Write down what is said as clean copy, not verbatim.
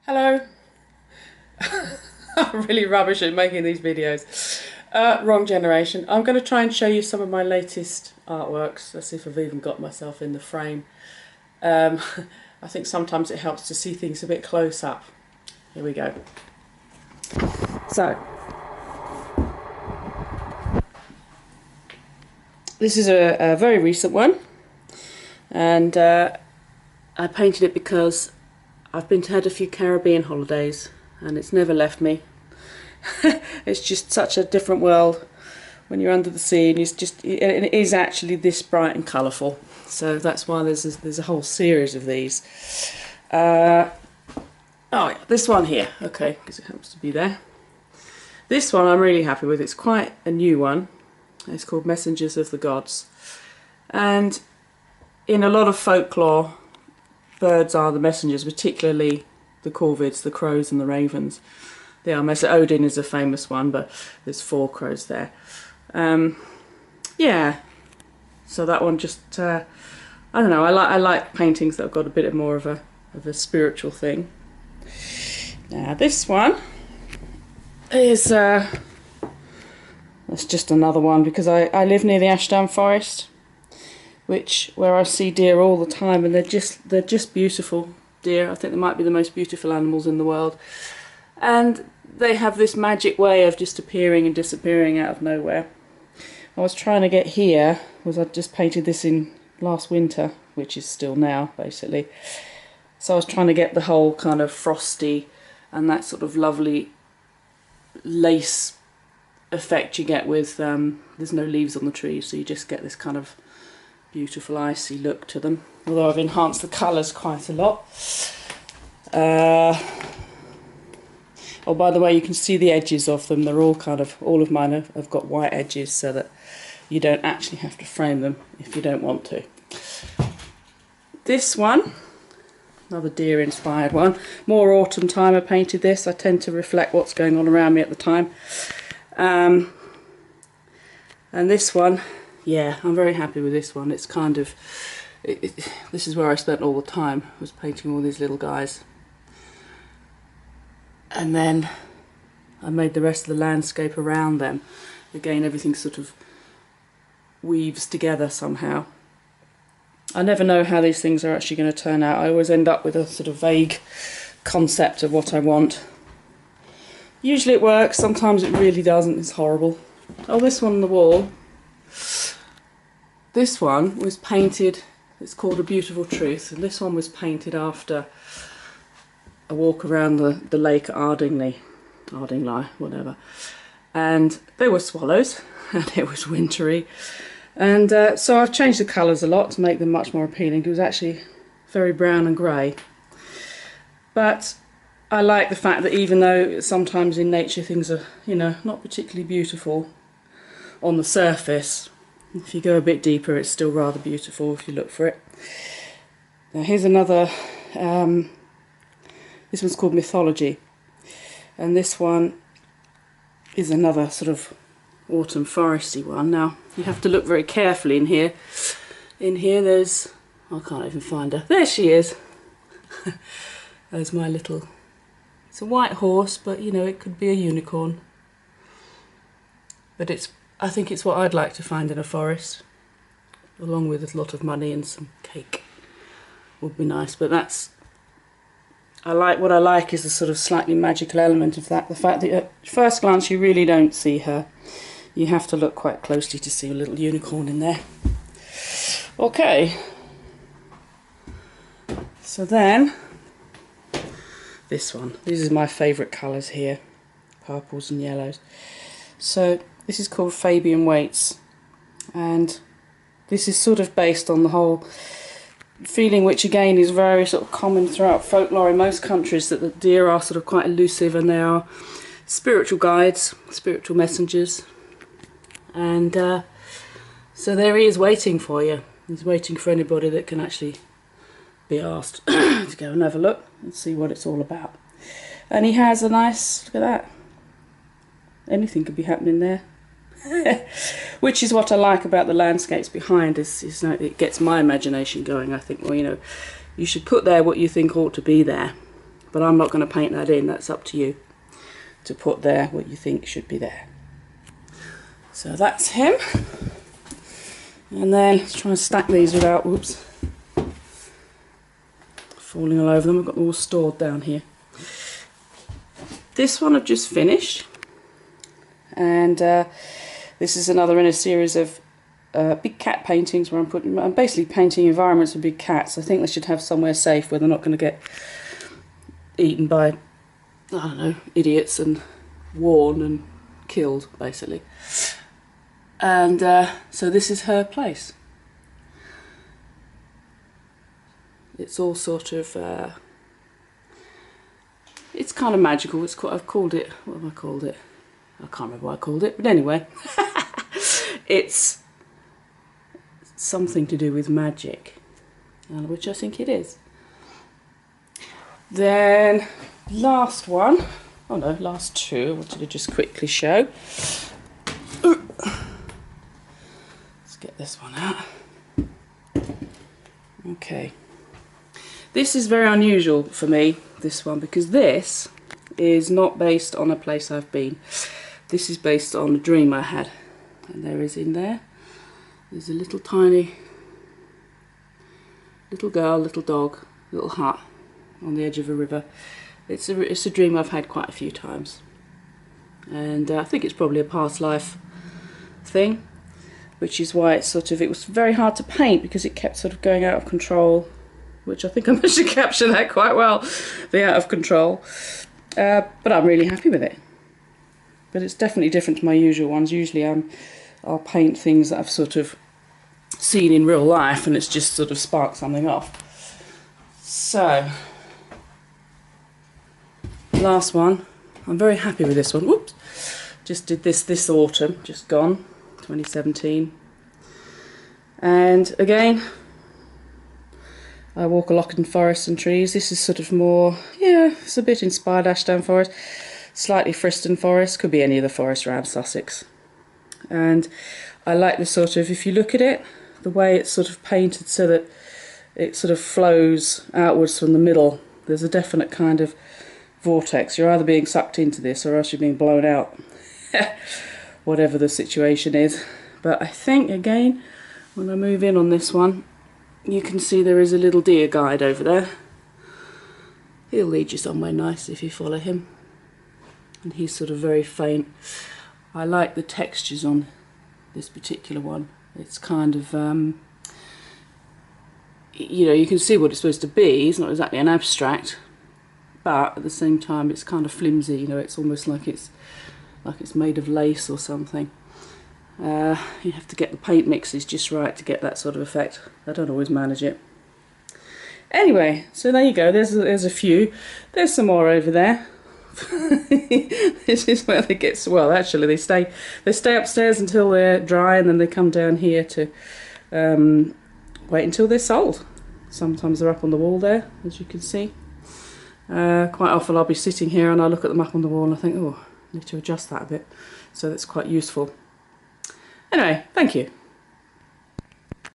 Hello. I'm really rubbish at making these videos. Wrong generation. I'm going to try and show you some of my latest artworks. Let's see if I've even got myself in the frame. I think sometimes it helps to see things a bit close up. Here we go. So, this is a very recent one, and I painted it because I've had a few Caribbean holidays and it's never left me. It's just such a different world when you're under the sea, and it is actually this bright and colourful. So that's why there's a whole series of these. Oh yeah, this one here, okay, because it happens to be there. This one I'm really happy with. It's quite a new one. It's called Messengers of the Gods, and in a lot of folklore, birds are the messengers, particularly the corvids, the crows and the ravens. They are Odin is a famous one, but there's 4 crows there. Yeah, so that one just I don't know. I like paintings that have got a bit more of a spiritual thing. Now this one is it's just another one because I live near the Ashdown Forest, where I see deer all the time, and they're just beautiful deer. I think they might be the most beautiful animals in the world, and they have this magic way of just appearing and disappearing out of nowhere. I was trying to get here, I just painted this in last winter, which is still now basically, so I was trying to get the whole kind of frosty and that sort of lovely lace effect you get with there's no leaves on the trees, so you just get this kind of beautiful icy look to them, although I've enhanced the colours quite a lot. Oh, by the way, you can see the edges of them. They're all all of mine have got white edges, so that you don't actually have to frame them if you don't want to. This one, another deer inspired one, more autumn time I painted this. I tend to reflect what's going on around me at the time. And this one, yeah, I'm very happy with this one. It's kind of, this is where I spent all the time, was painting all these little guys. And then I made the rest of the landscape around them. Again, everything sort of weaves together somehow. I never know how these things are actually going to turn out. I always end up with a sort of vague concept of what I want. Usually it works, sometimes it really doesn't, it's horrible. Oh, this one on the wall. This one was painted, it's called A Beautiful Truth, and this one was painted after a walk around the lake at Ardingly, whatever. And there were swallows, and it was wintry. And so I've changed the colours a lot to make them much more appealing. It was actually very brown and grey. But I like the fact that even though sometimes in nature things are, you know, not particularly beautiful on the surface, if you go a bit deeper it's still rather beautiful if you look for it. Now here's another, this one's called Mythology, and this one is another sort of autumn foresty one. Now you have to look very carefully in here. In here there's, I can't even find her, there she is. There's my little, it's a white horse, but you know, it could be a unicorn. But I think it's what I'd like to find in a forest, along with a lot of money and some cake would be nice. But that's, what I like is the sort of slightly magical element of that. The fact that at first glance you really don't see her. You have to look quite closely to see a little unicorn in there. Okay. So then, this one. These are my favourite colours here. Purples and yellows. So this is called Fabian Weights. And this is sort of based on the whole feeling, which again is very sort of common throughout folklore in most countries, that the deer are sort of quite elusive and they are spiritual guides, spiritual messengers. And so there he is waiting for you. He's waiting for anybody that can actually be asked to go and have a look and see what it's all about. And he has a nice, look at that, anything could be happening there. Which is what I like about the landscapes behind, is it gets my imagination going. I think, well, you know, you should put there what you think ought to be there, but I'm not going to paint that in. That's up to you to put there what you think should be there. So that's him. And then let's try and stack these without, whoops, falling all over them. I've got them all stored down here. This one I've just finished, and this is another in a series of big cat paintings where I'm basically painting environments with big cats. I think they should have somewhere safe where they're not going to get eaten by, I don't know, idiots and worn and killed, basically. And so this is her place. It's all sort of, it's kind of magical. I've called it, what have I called it? I can't remember what I called it, but anyway. It's something to do with magic, which I think it is. Then last one, oh no, last two, I wanted to just quickly show. Let's get this one out. Okay. This is very unusual for me, this one, because this is not based on a place I've been. This is based on a dream I had. And there is in there, there's a little tiny, little girl, little dog, little hut on the edge of a river. It's a dream I've had quite a few times. And I think it's probably a past life thing, which is why it's sort of, it was very hard to paint because it kept sort of going out of control, which I think I managed to capture that quite well, the out of control. But I'm really happy with it. But it's definitely different to my usual ones. Usually I'll paint things that I've sort of seen in real life and it's just sort of sparked something off. So, last one. I'm very happy with this one. Whoops! Just did this autumn, just gone, 2017. And again, I walk a lot in forests and trees. This is sort of more, yeah, it's a bit inspired Ashdown Forest. Slightly Friston Forest, could be any of the forests around Sussex. And I like the sort of, if you look at it, the way it's sort of painted so that it sort of flows outwards from the middle. There's a definite kind of vortex. You're either being sucked into this or else you're being blown out. Whatever the situation is. But I think, again, when I move in on this one, you can see there is a little deer guide over there. He'll lead you somewhere nice if you follow him. And he's sort of very faint. I like the textures on this particular one. It's kind of, you know, you can see what it's supposed to be. It's not exactly an abstract, but at the same time it's kind of flimsy. You know, it's almost like it's made of lace or something. You have to get the paint mixes just right to get that sort of effect. I don't always manage it. Anyway, so there you go. There's a few. There's some more over there. This is where they get, well, actually they stay upstairs until they're dry, and then they come down here to wait until they're sold. Sometimes they're up on the wall there, as you can see. Quite often I'll be sitting here and I look at them up on the wall and I think, oh, I need to adjust that a bit. So that's quite useful. Anyway, thank you.